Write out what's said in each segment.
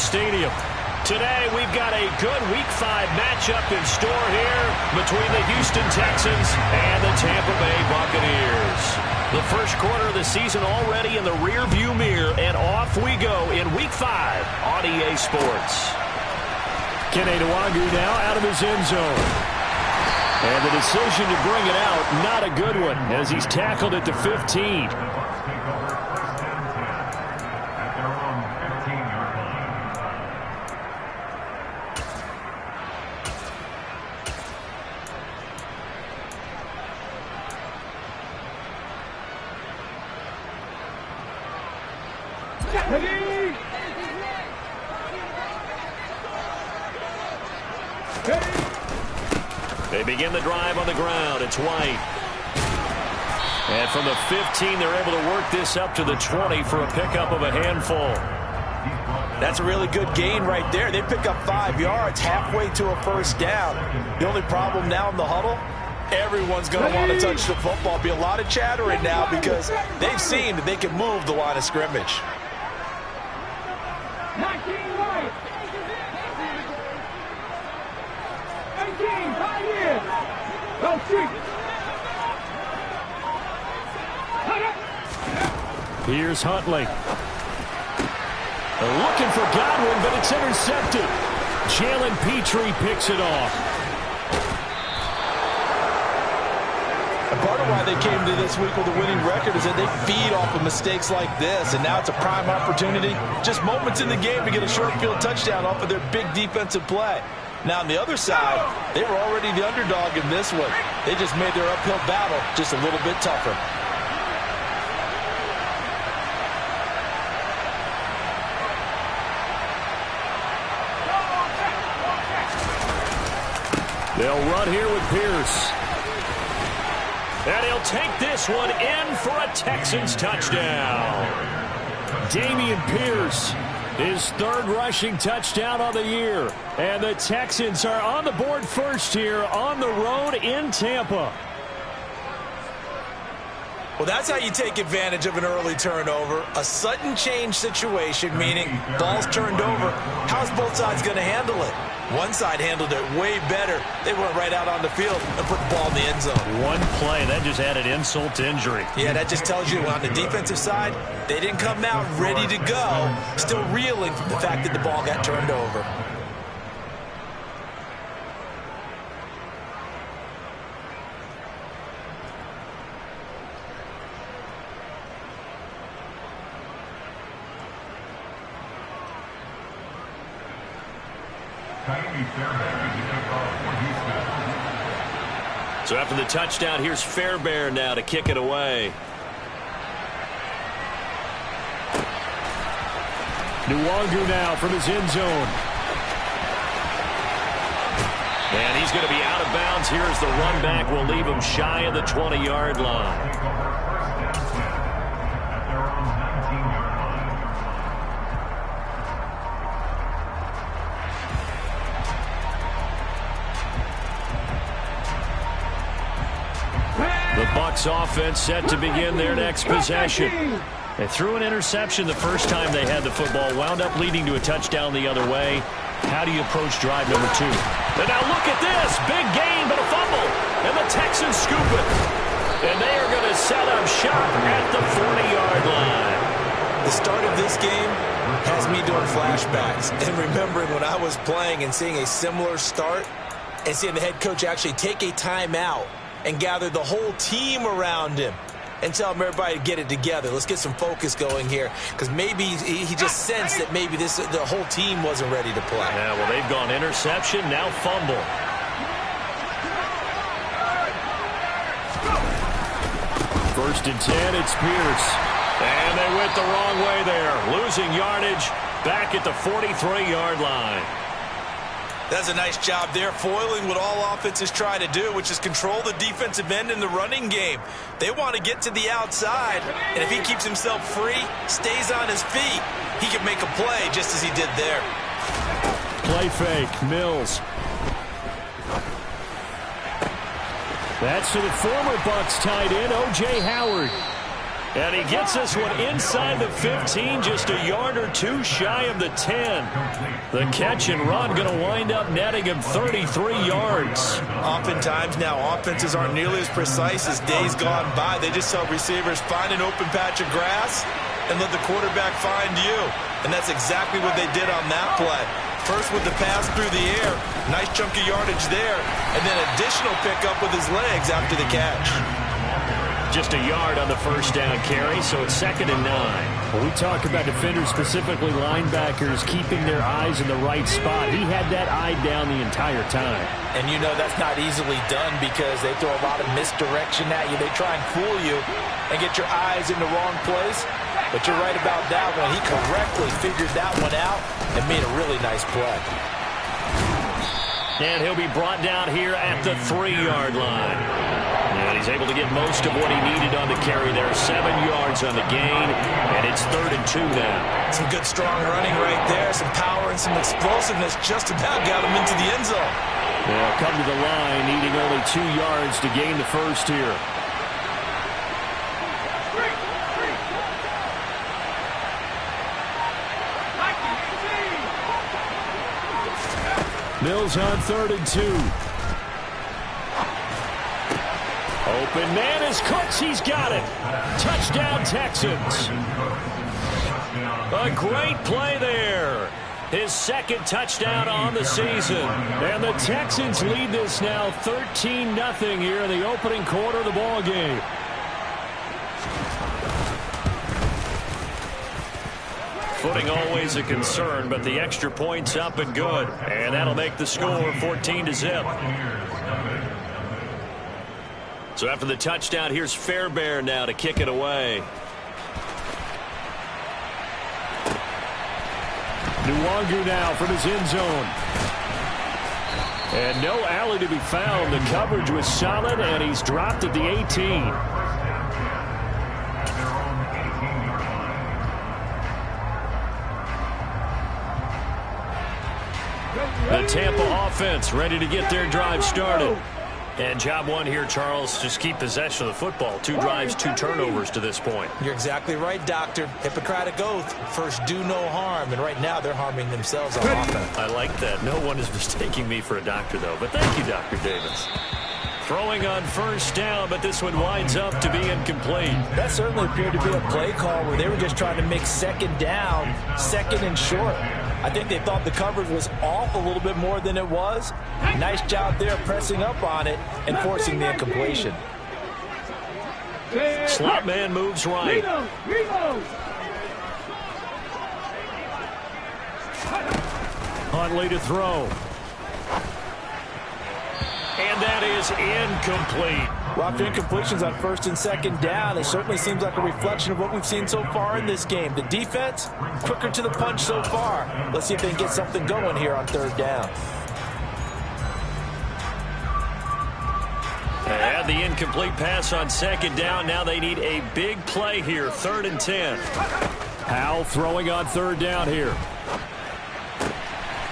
Stadium. Today, we've got a good Week 5 matchup in store here between the Houston Texans and the Tampa Bay Buccaneers. The first quarter of the season already in the rearview mirror, and off we go in Week 5 on EA Sports. Takeover215Mandown now out of his end zone. And the decision to bring it out, not a good one, as he's tackled at the 15. They begin the drive on the ground. It's White. And from the 15, they're able to work this up to the 20 for a pickup of a handful. That's a really good gain right there. They pick up 5 yards halfway to a first down. The only problem now in the huddle, everyone's going to want to touch the football. Be a lot of chattering now because they've seen that they can move the line of scrimmage. 19 White. 18 Pioneer. Go street. Here's Huntley. They're looking for Godwin, but it's intercepted. Jalen Petrie picks it off. And part of why they came to this week with a winning record is that they feed off of mistakes like this, and now it's a prime opportunity. Just moments in the game to get a short field touchdown off of their big defensive play. Now on the other side, they were already the underdog in this one. They just made their uphill battle just a little bit tougher. They'll run here with Pierce. And he'll take this one in for a Texans touchdown. Dameon Pierce, his third rushing touchdown of the year. And the Texans are on the board first here on the road in Tampa. Well, that's how you take advantage of an early turnover. A sudden change situation, meaning ball's turned over. How's both sides going to handle it? One side handled it way better. They went right out on the field and put the ball in the end zone. One play, that just added insult to injury. Yeah, that just tells you on the defensive side, they didn't come out ready to go, still reeling from the fact that the ball got turned over. So after the touchdown, here's Fairbairn now to kick it away. Nwangu now from his end zone. And he's going to be out of bounds here as the run back will leave him shy of the 20-yard line. The Bucs offense set to begin their next possession. They threw an interception the first time they had the football, wound up leading to a touchdown the other way. How do you approach drive number 2? And now look at this. Big gain, but a fumble. And the Texans scoop it. And they are going to set up shop at the 40-yard line. The start of this game has me doing flashbacks and remembering when I was playing and seeing a similar start and seeing the head coach actually take a timeout and gather the whole team around him and tell him everybody to get it together. Let's get some focus going here, because maybe he just sensed that maybe the whole team wasn't ready to play. Yeah, well, they've gone interception, now fumble. First and 10, it's Pierce. And they went the wrong way there, losing yardage back at the 43-yard line. That's a nice job there, foiling what all offenses try to do, which is control the defensive end in the running game. They want to get to the outside, and if he keeps himself free, stays on his feet, he can make a play just as he did there. Play fake, Mills. That's to the former Bucs tight end, O.J. Howard. And he gets this one inside the 15, just a yard or two shy of the 10. The catch and run going to wind up netting him 33 yards. Oftentimes now, offenses aren't nearly as precise as days gone by. They just tell receivers, find an open patch of grass and let the quarterback find you. And that's exactly what they did on that play. First with the pass through the air, nice chunk of yardage there, and then additional pickup with his legs after the catch. Just a yard on the first down carry, so it's 2nd and 9. When we talk about defenders, specifically linebackers, keeping their eyes in the right spot, he had that eye down the entire time. And you know that's not easily done because they throw a lot of misdirection at you. They try and fool you and get your eyes in the wrong place. But you're right about that one. He correctly figured that one out and made a really nice play. And he'll be brought down here at the 3-yard line. And he's able to get most of what he needed on the carry there. 7 yards on the gain, and it's 3rd and 2 now. Some good strong running right there. Some power and some explosiveness just about got him into the end zone. They'll come to the line, needing only 2 yards to gain the first here. Mills on 3rd and 2. Open man is Cooks. He's got it. Touchdown, Texans. A great play there. His 2nd touchdown on the season. And the Texans lead this now 13-0 here in the opening quarter of the ball game. Footing always a concern, but the extra point's up and good. And that'll make the score 14-0. So after the touchdown, here's Fairbairn now to kick it away. Nwangu now from his end zone. And no alley to be found. The coverage was solid, and he's dropped at the 18. The Tampa offense ready to get their drive started. And job one here, Charles, just keep possession of the football. 2 drives, 2 turnovers to this point. You're exactly right, Doctor. Hippocratic oath. First, do no harm. And right now, they're harming themselves on offense. I like that. No one is mistaking me for a doctor, though. But thank you, Dr. Davis. Throwing on first down, but this one winds up to be incomplete. That certainly appeared to be a play call where they were just trying to make 2nd down, 2nd and short. I think they thought the coverage was off a little bit more than it was. Nice job there pressing up on it and forcing the incompletion. Slot man moves right. Huntley to throw. And that is incomplete. Well, after incompletions on 1st and 2nd down, it certainly seems like a reflection of what we've seen so far in this game. The defense, quicker to the punch so far. Let's see if they can get something going here on 3rd down. And the incomplete pass on 2nd down. Now they need a big play here. 3rd and 10. Powell throwing on 3rd down here.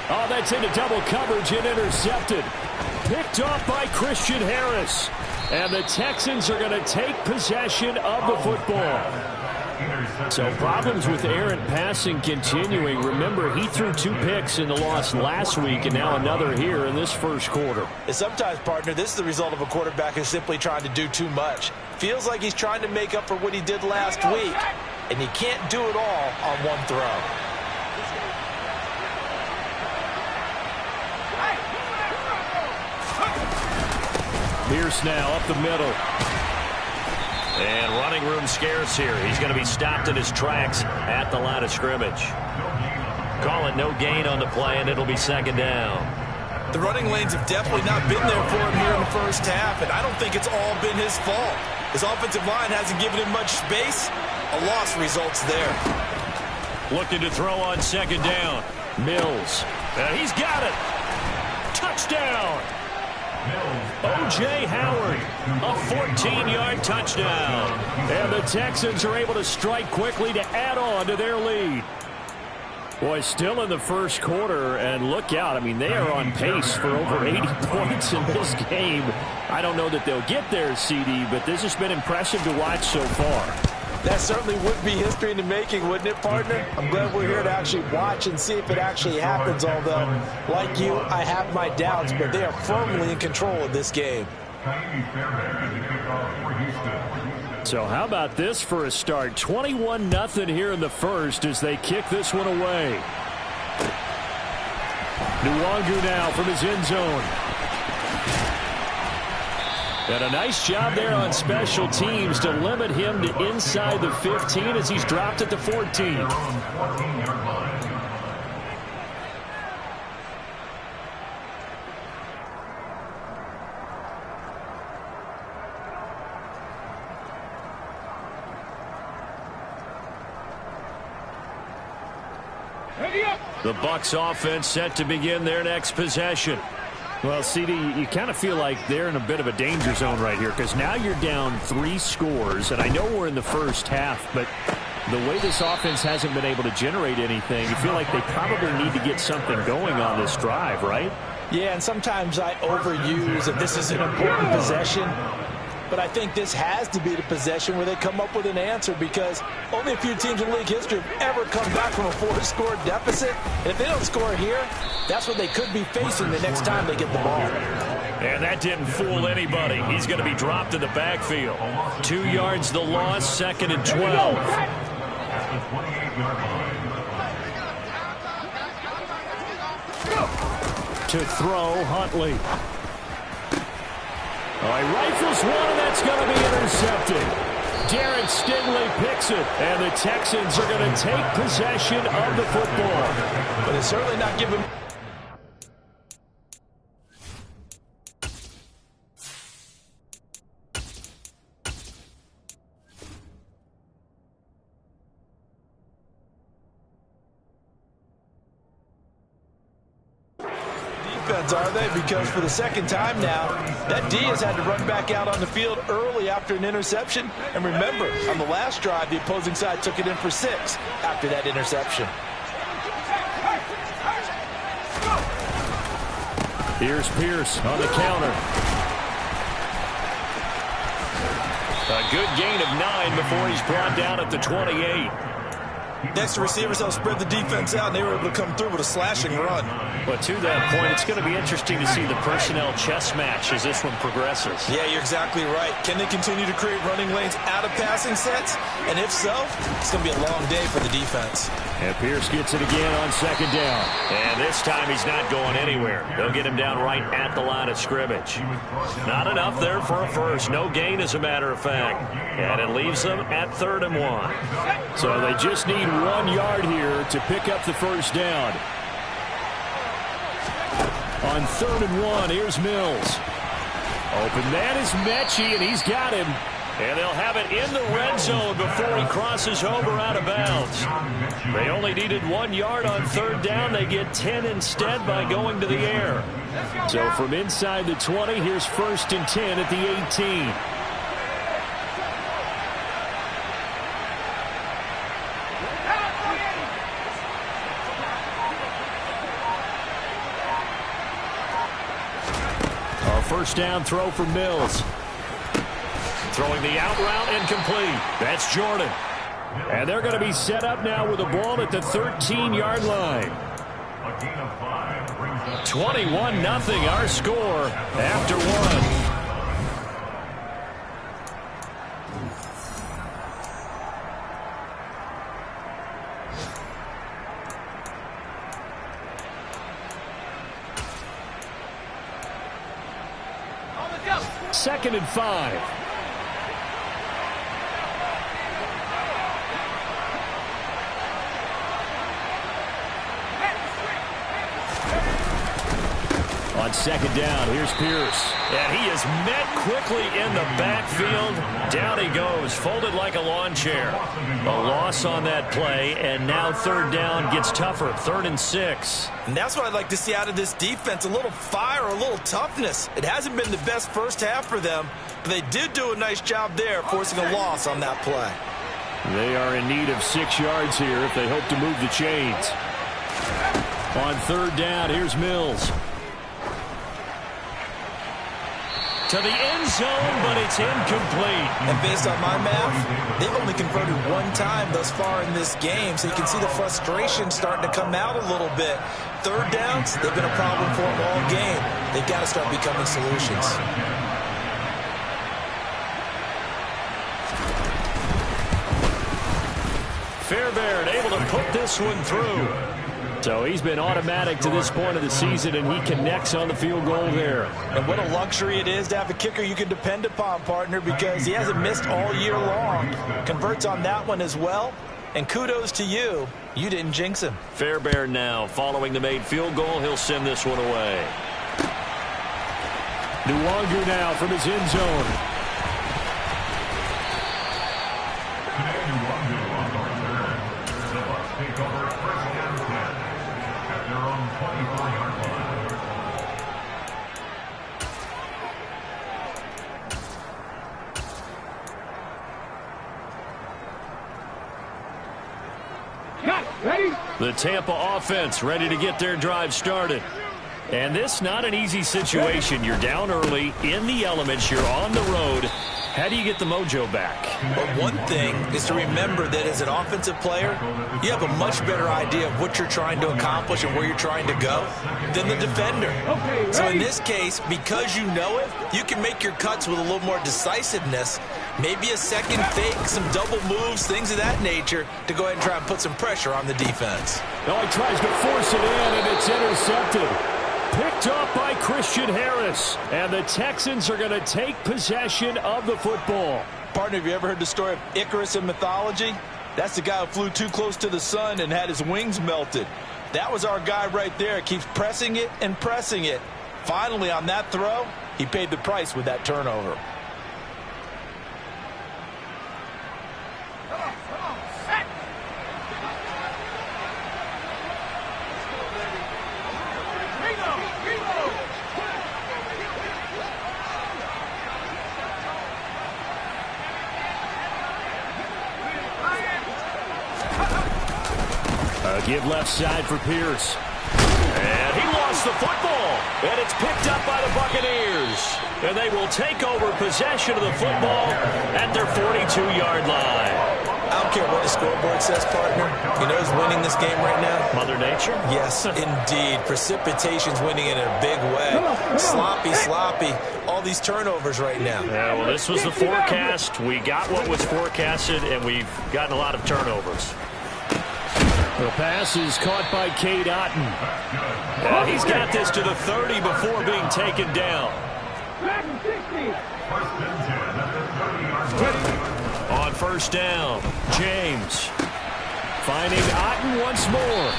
Oh, that's into double coverage and intercepted. Picked off by Christian Harris. And the Texans are going to take possession of the football. So problems with errant passing continuing. Remember, he threw 2 picks in the loss last week and now another here in this first quarter. And sometimes, partner, this is the result of a quarterback who's simply trying to do too much. Feels like he's trying to make up for what he did last week, and he can't do it all on one throw. Pierce now up the middle. And running room scarce here. He's going to be stopped in his tracks at the line of scrimmage. Call it no gain on the play, and it'll be 2nd down. The running lanes have definitely not been there for him here in the first half, and I don't think it's all been his fault. His offensive line hasn't given him much space. A loss results there. Looking to throw on 2nd down. Mills. He's got it. Touchdown. O.J. Howard, a 14-yard touchdown. And the Texans are able to strike quickly to add on to their lead. Boy, still in the first quarter, and look out. I mean, they are on pace for over 80 points in this game. I don't know that they'll get there, CD, but this has been impressive to watch so far. That certainly would be history in the making, wouldn't it, partner? I'm glad we're here to actually watch and see if it actually happens, although, like you, I have my doubts, but they are firmly in control of this game. So how about this for a start? 21-0 here in the first as they kick this one away. Nwangu now from his end zone. And a nice job there on special teams to limit him to inside the 15 as he's dropped at the 14. The Bucs offense set to begin their next possession. Well, CD, you kind of feel like they're in a bit of a danger zone right here because now you're down 3 scores, and I know we're in the first half, but the way this offense hasn't been able to generate anything, you feel like they probably need to get something going on this drive, right? Yeah, and sometimes I overuse that this is an important possession. But I think this has to be the possession where they come up with an answer because only a few teams in league history have ever come back from a 4-score deficit. And if they don't score here, that's what they could be facing the next time they get the ball. And that didn't fool anybody. He's going to be dropped in the backfield. 2 yards the loss, 2nd and 12. To throw, Huntley. Oh, he rifles one, and that's going to be intercepted. Derek Stingley picks it, and the Texans are going to take possession of the football. But it's certainly not giving... are they? Because for the second time now, that D has had to run back out on the field early after an interception. And remember, on the last drive, the opposing side took it in for 6 after that interception. Here's Pierce on the counter. A good gain of 9 before he's brought down at the 28. Next, the receivers helped spread the defense out, and they were able to come through with a slashing run. But to that point, it's going to be interesting to see the personnel chess match as this one progresses. Yeah, you're exactly right. Can they continue to create running lanes out of passing sets? And if so, it's going to be a long day for the defense. And Pierce gets it again on 2nd down. And this time he's not going anywhere. They'll get him down right at the line of scrimmage. Not enough there for a first. No gain, as a matter of fact. And it leaves them at 3rd and 1. So they just need 1 yard here to pick up the first down. On 3rd and 1, here's Mills. Open man is Mechie, and he's got him. And they'll have it in the red zone before he crosses over out of bounds. They only needed 1 yard on 3rd down. They get 10 instead by going to the air. So from inside the 20, here's 1st and 10 at the 18. First down throw for Mills. Throwing the out route incomplete. That's Jordan. And they're going to be set up now with the ball at the 13-yard line. 21-0 our score after 1. Second and 5. On 2nd down, here's Pierce. And he is met quickly in the backfield. Down he goes, folded like a lawn chair. A loss on that play, and now 3rd down gets tougher. 3rd and 6. And that's what I'd like to see out of this defense, a little fire, a little toughness. It hasn't been the best first half for them, but they did do a nice job there, forcing a loss on that play. They are in need of 6 yards here if they hope to move the chains. On 3rd down, here's Mills. to the end zone, but it's incomplete. And based on my math, they've only converted one time thus far in this game, so you can see the frustration starting to come out a little bit. Third downs, they've been a problem for them all game. They've got to start becoming solutions. Fairbairn able to put this one through. So he's been automatic to this point of the season, and he connects on the field goal there. And what a luxury it is to have a kicker you can depend upon, partner, because he hasn't missed all year long. Converts on that one as well. And kudos to you. You didn't jinx him. Fairbairn now following the made field goal. He'll send this one away. Nwangu now from his end zone. The Tampa offense ready to get their drive started. And this not an easy situation. You're down early, in the elements, you're on the road. How do you get the mojo back? But one thing is to remember that as an offensive player, you have a much better idea of what you're trying to accomplish and where you're trying to go than the defender. So in this case, because you know it, you can make your cuts with a little more decisiveness, maybe a second fake, some double moves, things of that nature, to go ahead and try and put some pressure on the defense. No, he tries to force it in, and it's intercepted. Picked up by Christian Harris. And the Texans are going to take possession of the football. Partner, have you ever heard the story of Icarus in mythology? That's the guy who flew too close to the sun and had his wings melted. That was our guy right there. Keeps pressing it and pressing it. Finally, on that throw, he paid the price with that turnover. Give left side for Pierce. And he lost the football. And it's picked up by the Buccaneers. And they will take over possession of the football at their 42-yard line. I don't care what the scoreboard says, partner. You know who's winning this game right now? Mother Nature? Yes, indeed. Precipitation's winning in a big way. Sloppy. All these turnovers right now. Yeah, well, this was the forecast. We got what was forecasted, and we've gotten a lot of turnovers. The pass is caught by Cade Otton. And he's got this to the 30 before being taken down. On first down, James finding Otton once more.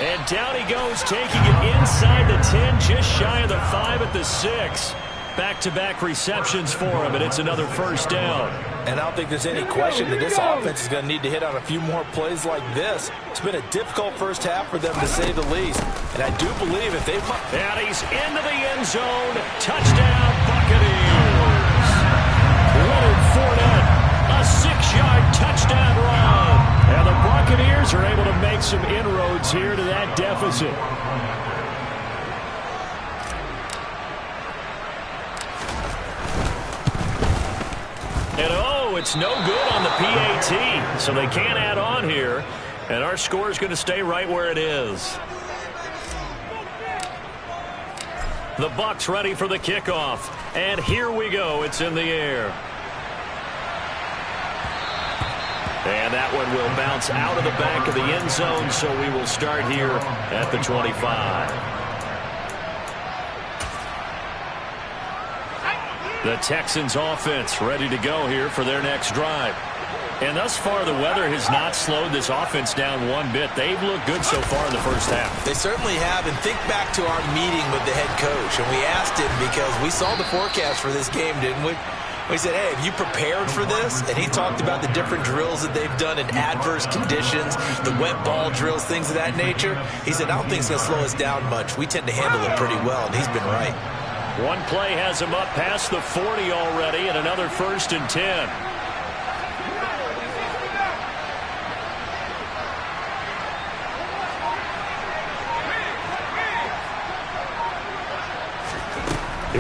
And down he goes, taking it inside the 10, just shy of the 5 at the 6. Back-to-back receptions for him, and it's another first down. And I don't think there's any question that this offense is going to need to hit on a few more plays like this. It's been a difficult first half for them, to say the least. And I do believe if they... And he's into the end zone. Touchdown, Buccaneers. Leonard Fournette, a 6-yard touchdown run. And the Buccaneers are able to make some inroads here to that deficit. And oh, it's no good on the PAT, so they can't add on here. And our score is going to stay right where it is. The Bucs ready for the kickoff. And here we go. It's in the air. And that one will bounce out of the back of the end zone, so we will start here at the 25. The Texans offense ready to go here for their next drive. And thus far, the weather has not slowed this offense down one bit. They've looked good so far in the first half. They certainly have. And think back to our meeting with the head coach. And we asked him, because we saw the forecast for this game, didn't we? We said, hey, have you prepared for this? And he talked about the different drills that they've done in adverse conditions, the wet ball drills, things of that nature. He said, I don't think it's going to slow us down much. We tend to handle it pretty well, and he's been right. One play has him up past the 40 already, and another 1st and 10.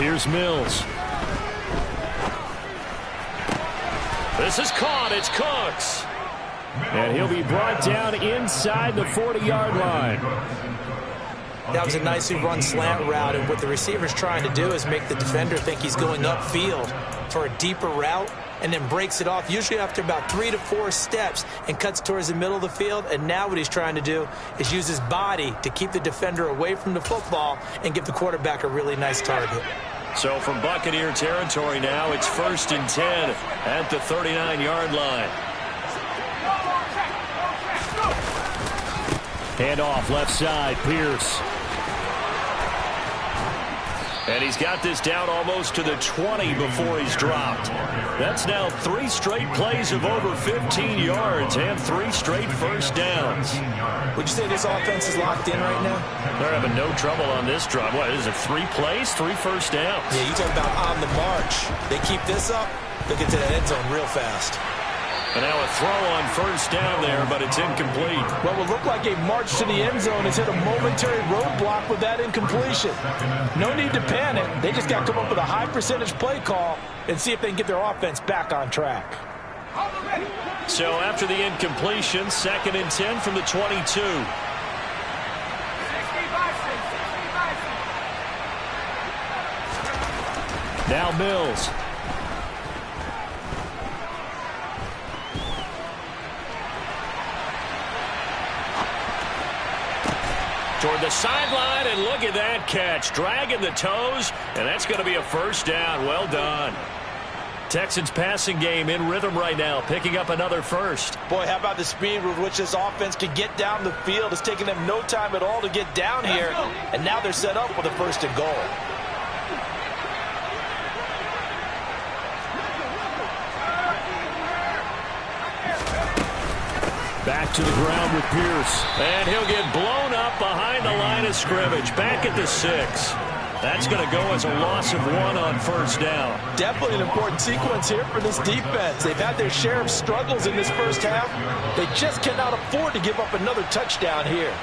Here's Mills. This is caught. It's Cooks. And he'll be brought down inside the 40-yard line. That was a nicely run slant route, and what the receiver's trying to do is make the defender think he's going upfield for a deeper route, and then breaks it off, usually after about 3 to 4 steps, and cuts towards the middle of the field. And now what he's trying to do is use his body to keep the defender away from the football and give the quarterback a really nice target. So from Buccaneer territory now, it's 1st and 10 at the 39-yard line. Handoff left side, Pierce. And he's got this down almost to the 20 before he's dropped. That's now 3 straight plays of over 15 yards and 3 straight first downs. Would you say this offense is locked in right now? They're having no trouble on this drive. What is it, 3 plays, 3 first downs? Yeah, you talk about on the march. They keep this up, they'll get to that end zone real fast. And now a throw on first down there, but it's incomplete. What would look like a march to the end zone has hit a momentary roadblock with that incompletion. No need to panic. They just got to come up with a high percentage play call and see if they can get their offense back on track. So after the incompletion, 2nd and 10 from the 22. Now Mills. Toward the sideline, and look at that catch. Dragging the toes, and that's going to be a first down. Well done. Texans passing game in rhythm right now, picking up another first. Boy, how about the speed with which this offense can get down the field? It's taken them no time at all to get down here, and now they're set up with a 1st and goal. Back to the ground with Pierce. And he'll get blown up behind the line of scrimmage. Back at the 6. That's going to go as a loss of 1 on first down. Definitely an important sequence here for this defense. They've had their share of struggles in this first half. They just cannot afford to give up another touchdown here.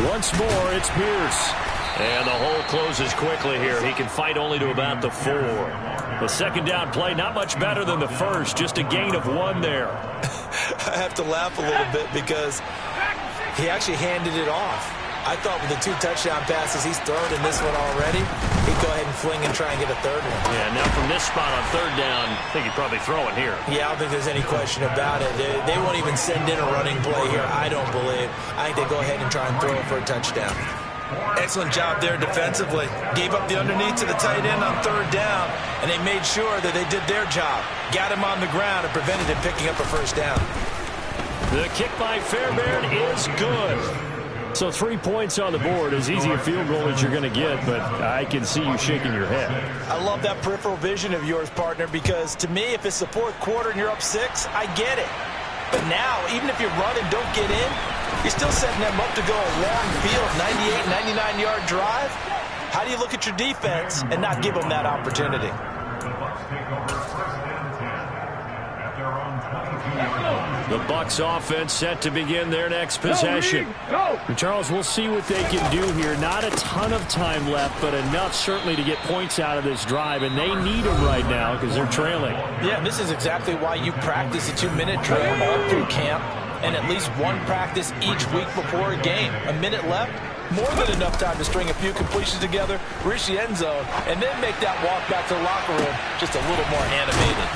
Once more, it's Pierce. And the hole closes quickly here. He can fight only to about the 4. The 2nd down play, not much better than the first. Just a gain of 1 there. I have to laugh a little bit because he actually handed it off. I thought with the 2 touchdown passes he's thrown in this one already, he'd go ahead and fling and try and get a 3rd one. Yeah, now from this spot on 3rd down, I think he'd probably throw it here. Yeah, I don't think there's any question about it. They won't even send in a running play here, I don't believe. I think they go ahead and try and throw it for a touchdown. Excellent job there defensively. Gave up the underneath to the tight end on 3rd down, and they made sure that they did their job. Got him on the ground and prevented him picking up a first down. The kick by Fairbairn is good. So 3 points on the board, as easy a field goal as you're going to get, but I can see you shaking your head. I love that peripheral vision of yours, partner, because to me, if it's the 4th quarter and you're up 6, I get it. But now, even if you run and don't get in, you're still setting them up to go a long field, 98, 99-yard drive. How do you look at your defense and not give them that opportunity? The Bucs offense set to begin their next possession. And Charles, we'll see what they can do here. Not a ton of time left, but enough certainly to get points out of this drive, and they need them right now because they're trailing. Yeah, this is exactly why you practice a 2-minute drill all through camp and at least 1 practice each week before a game. A minute left, more than enough time to string a few completions together, reach the end zone, and then make that walk back to the locker room just a little more animated.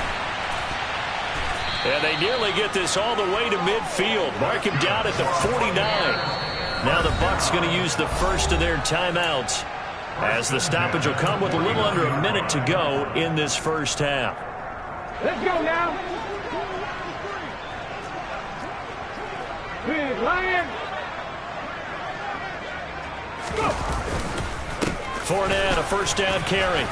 And they nearly get this all the way to midfield. Mark him down at the 49. Now the Bucs going to use the first of their timeouts, as the stoppage will come with a little under a minute to go in this first half. Let's go now. Big Lion. Go. Fournette, a first down carry.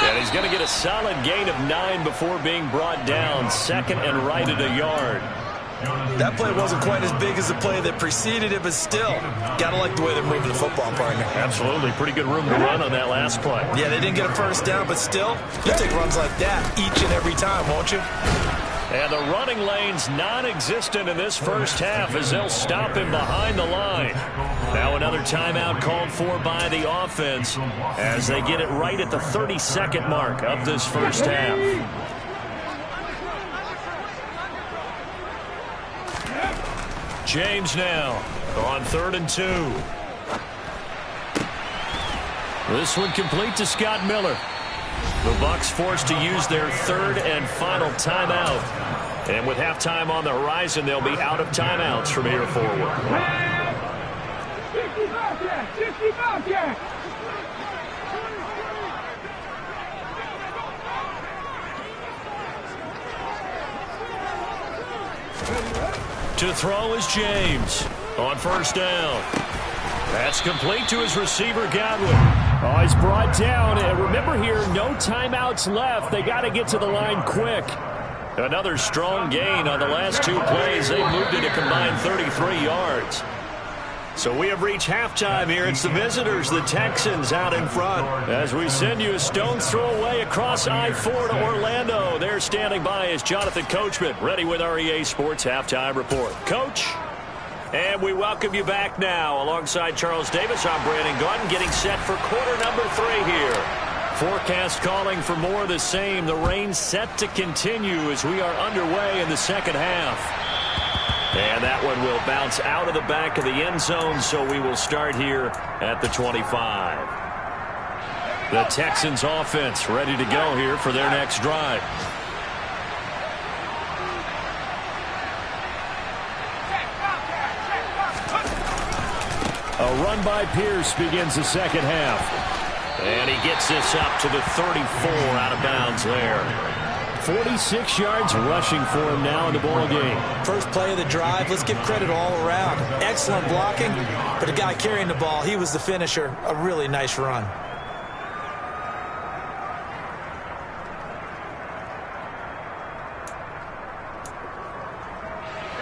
And he's going to get a solid gain of 9 before being brought down. 2nd and right at a yard. That play wasn't quite as big as the play that preceded it, but still, gotta like the way they're moving the football, partner. Absolutely. Pretty good room to run on that last play. Yeah, they didn't get a first down, but still, you'll take runs like that each and every time, won't you? And the running lane's non-existent in this first half as they'll stop him behind the line. Now another timeout called for by the offense as they get it right at the 30-second mark of this first half. James now on 3rd and 2. This one complete to Scott Miller. The Bucs forced to use their 3rd and final timeout. And with halftime on the horizon, they'll be out of timeouts from here forward. 60 Bobcats! 60 Bobcats! To throw is James on 1st down. That's complete to his receiver, Godwin. Oh, he's brought down. And remember here, no timeouts left. They got to get to the line quick. Another strong gain on the last 2 plays. They moved it a combined 33 yards. So we have reached halftime here. It's the visitors, the Texans, out in front. As we send you a stone's throw away across I-4 to Orlando. There standing by is Jonathan Coachman, ready with our EA Sports Halftime Report. Coach? And we welcome you back now. Alongside Charles Davis, I'm Brandon Gordon, getting set for quarter number 3 here. Forecast calling for more of the same. The rain set to continue as we are underway in the second half. And that one will bounce out of the back of the end zone, so we will start here at the 25. The Texans offense ready to go here for their next drive. A run by Pierce begins the second half. And he gets this up to the 34 out of bounds there. 46 yards rushing for him now in the ball game. First play of the drive, let's give credit all around. Excellent blocking, but the guy carrying the ball, he was the finisher. A really nice run.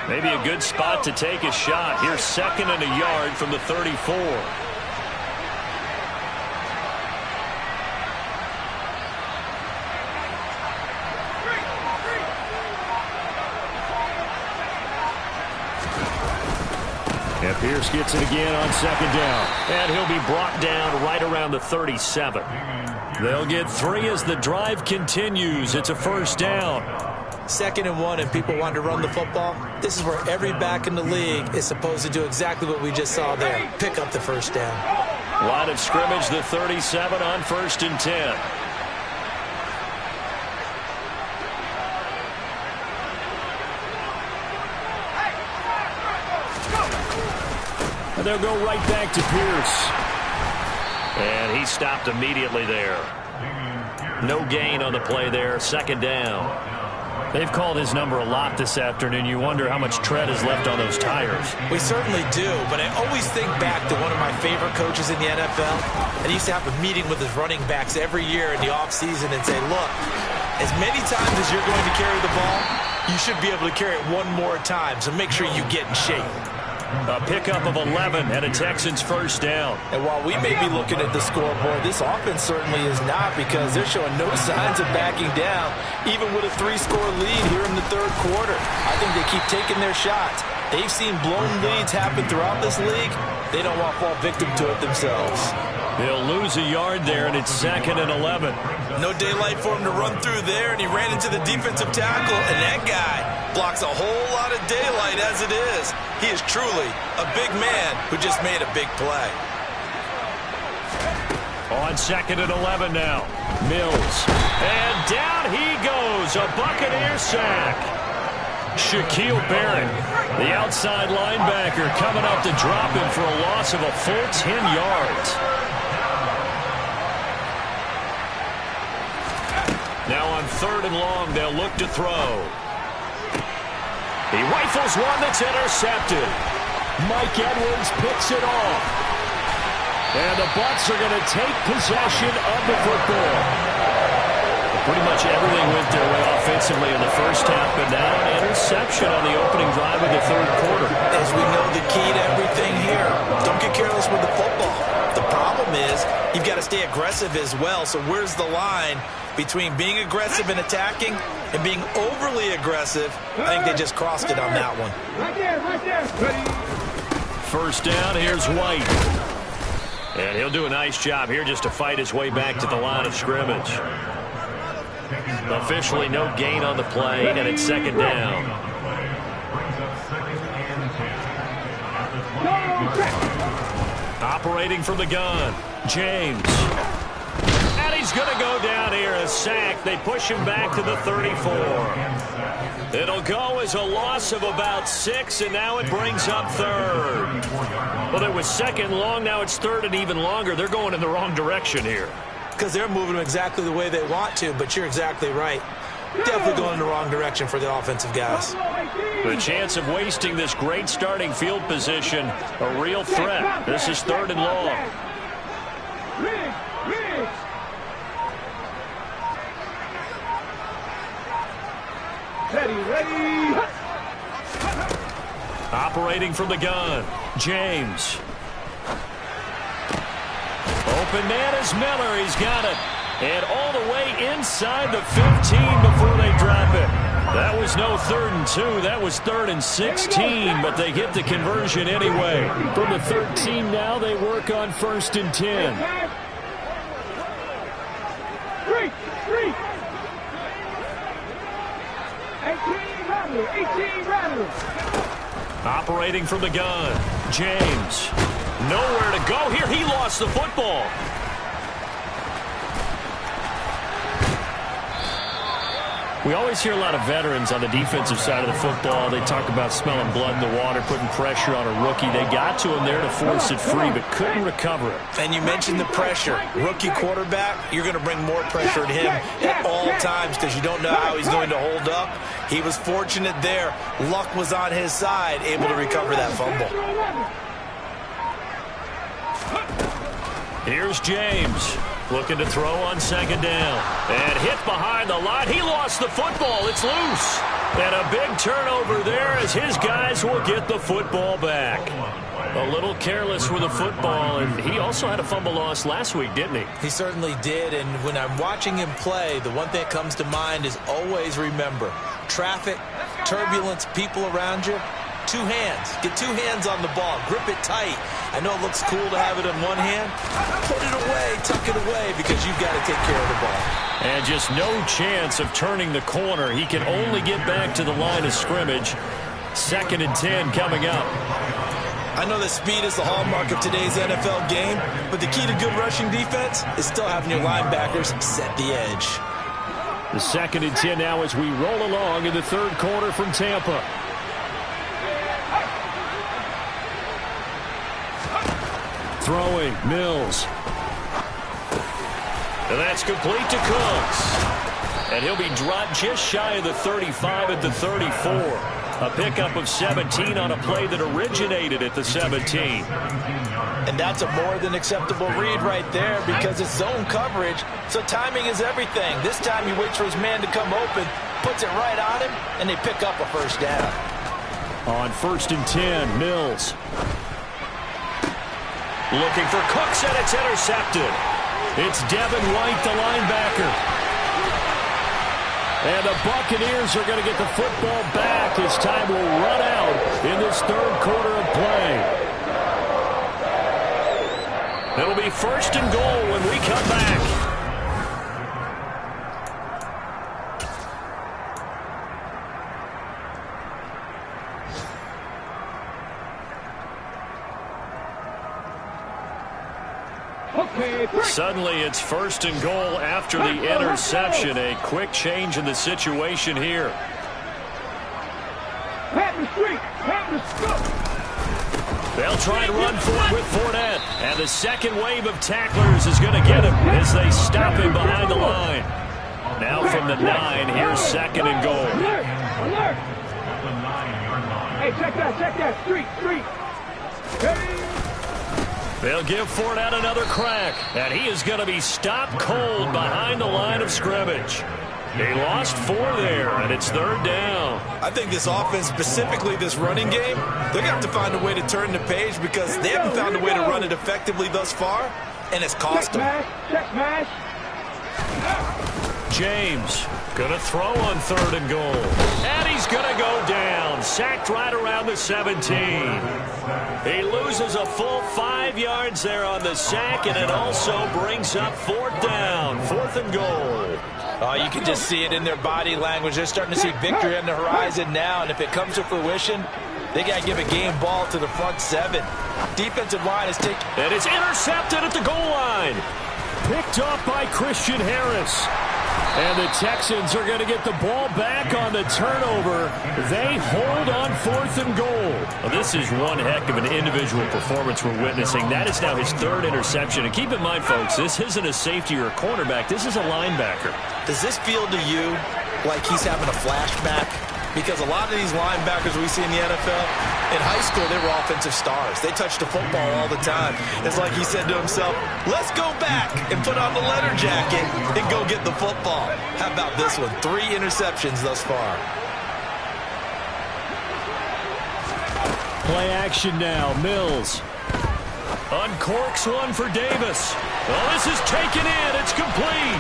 Maybe a good spot to take a shot. Here's 2nd and a yard from the 34. And Pierce gets it again on 2nd down. And he'll be brought down right around the 37. They'll get 3 as the drive continues. It's a 1st down. 2nd and 1 and people want to run the football. This is where every back in the league is supposed to do exactly what we just saw there. Pick up the 1st down. Line of scrimmage, the 37 on 1st and 10. And they'll go right back to Pierce. And he stopped immediately there. No gain on the play there. 2nd down. They've called his number a lot this afternoon. You wonder how much tread is left on those tires. We certainly do, but I always think back to one of my favorite coaches in the NFL. And he used to have a meeting with his running backs every year in the offseason and say, look, as many times as you're going to carry the ball, you should be able to carry it one more time, so make sure you get in shape. A pickup of 11 and a Texans 1st down. And while we may be looking at the scoreboard, this offense certainly is not, because they're showing no signs of backing down, even with a 3-score lead here in the 3rd quarter. I think they keep taking their shots. They've seen blown leads happen throughout this league. They don't want to fall victim to it themselves. They'll lose a yard there, and it's 2nd and 11. No daylight for him to run through there, and he ran into the defensive tackle, and that guy blocks a whole lot of daylight as it is. He is truly a big man who just made a big play. On 2nd and 11 now. Mills. And down he goes. A Buccaneer sack. Shaquille Barrett, the outside linebacker, coming up to drop him for a loss of a full 10 yards. Now on 3rd and long, they'll look to throw. He rifles one that's intercepted. Mike Edwards picks it off. And the Bucs are going to take possession of the football. Pretty much everything went their way offensively in the first half, but now an interception on the opening drive of the third quarter. As we know, the key to everything here, don't get careless with the football. The problem is you've got to stay aggressive as well. So where's the line between being aggressive and attacking and being overly aggressive? I think they just crossed it on that one. Right there. Ready? First down, here's White. And he'll do a nice job here just to fight his way back to the line of scrimmage. Officially no gain on the play, and it's second down. Operating from the gun, James. And he's going to go down here, a sack. They push him back to the 34. It'll go as a loss of about 6, and now it brings up third. Well, it was second long, now it's third and even longer. They're going in the wrong direction here. Because they're moving exactly the way they want to, but you're exactly right. Definitely going in the wrong direction for the offensive guys. The chance of wasting this great starting field position, a real threat. This is third and long. Ready. Operating from the gun, James. Open man is Miller. He's got it. And all the way inside the 15 before they drop it. That was no 3rd and 2. That was 3rd and 16, but they get the conversion anyway. From the 13 now, they work on 1st and 10. Three. 18 rattlers. Operating from the gun, James. Nowhere to go here. He lost the football. We always hear a lot of veterans on the defensive side of the football. They talk about smelling blood in the water, putting pressure on a rookie. They got to him there to force it free, but couldn't recover it. And you mentioned the pressure. Rookie quarterback, you're going to bring more pressure to him at all times because you don't know how he's going to hold up. He was fortunate there. Luck was on his side, able to recover that fumble. Here's James. Looking to throw on second down. And hit behind the line. He lost the football. It's loose. And a big turnover there as his guys will get the football back. A little careless with the football, and he also had a fumble loss last week, didn't he? He certainly did, and when I'm watching him play, the one thing that comes to mind is always remember, traffic, turbulence, people around you, 2 hands. Get 2 hands on the ball. Grip it tight. I know it looks cool to have it in one hand. Put it away, tuck it away, because you've got to take care of the ball. And just no chance of turning the corner. He can only get back to the line of scrimmage. 2nd and 10 coming up. I know that speed is the hallmark of today's NFL game, but the key to good rushing defense is still having your linebackers set the edge. The 2nd and 10 now as we roll along in the third quarter from Tampa. Throwing, Mills. And that's complete to Cooks. And he'll be dropped just shy of the 35 at the 34. A pickup of 17 on a play that originated at the 17. And that's a more than acceptable read right there because it's zone coverage, so timing is everything. This time he waits for his man to come open, puts it right on him, and they pick up a first down. On 1st and 10, Mills. Looking for Cooks, and it's intercepted. It's Devin White, the linebacker. And the Buccaneers are going to get the football back as time will run out in this third quarter of play. It'll be 1st and goal when we come back. Suddenly it's 1st and goal after the interception. A quick change in the situation here. They'll try and run for it with Fournette. And the second wave of tacklers is going to get him as they stop him behind the line. Now from the 9, here's 2nd and goal. Alert! Hey, check that. Street. They'll give Fournette another crack, and he is going to be stopped cold behind the line of scrimmage. They lost 4 there, and it's 3rd down. I think this offense, specifically this running game, they're going to have to find a way to turn the page because they haven't found a way to run it effectively thus far, and it's cost them. Check mash. James going to throw on 3rd and goal. And he's going to go down. Sacked right around the 17. He loses a full 5 yards there on the sack, and it also brings up 4th down. 4th and goal. You can just see it in their body language. They're starting to see victory on the horizon now, and if it comes to fruition, they got to give a game ball to the front 7. Defensive line is taking... And it's intercepted at the goal line. Picked off by Christian Harris. And the Texans are going to get the ball back on the turnover. They hold on 4th and goal. Well, this is one heck of an individual performance we're witnessing. That is now his 3rd interception. And keep in mind, folks, this isn't a safety or a cornerback. This is a linebacker. Does this feel to you like he's having a flashback? Because a lot of these linebackers we see in the NFL, in high school, they were offensive stars. They touched the football all the time. It's like he said to himself, let's go back and put on the leather jacket and go get the football. How about this one? 3 interceptions thus far. Play action now. Mills. Uncorks one for Davis. Well, this is taken in. It's complete.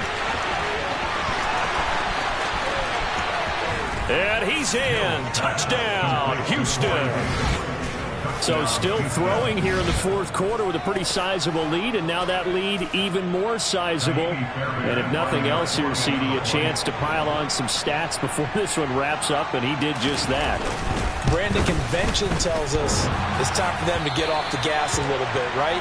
And he's in. Touchdown, Houston. So still throwing here in the 4th quarter with a pretty sizable lead, and now that lead even more sizable. And if nothing else here, CD, a chance to pile on some stats before this one wraps up, and he did just that. Brandon, convention tells us it's time for them to get off the gas a little bit, right?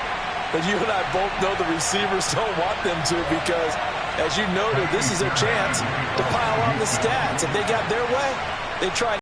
But you and I both know the receivers don't want them to because, as you noted, this is their chance to pile on the stats. If they got their way, they try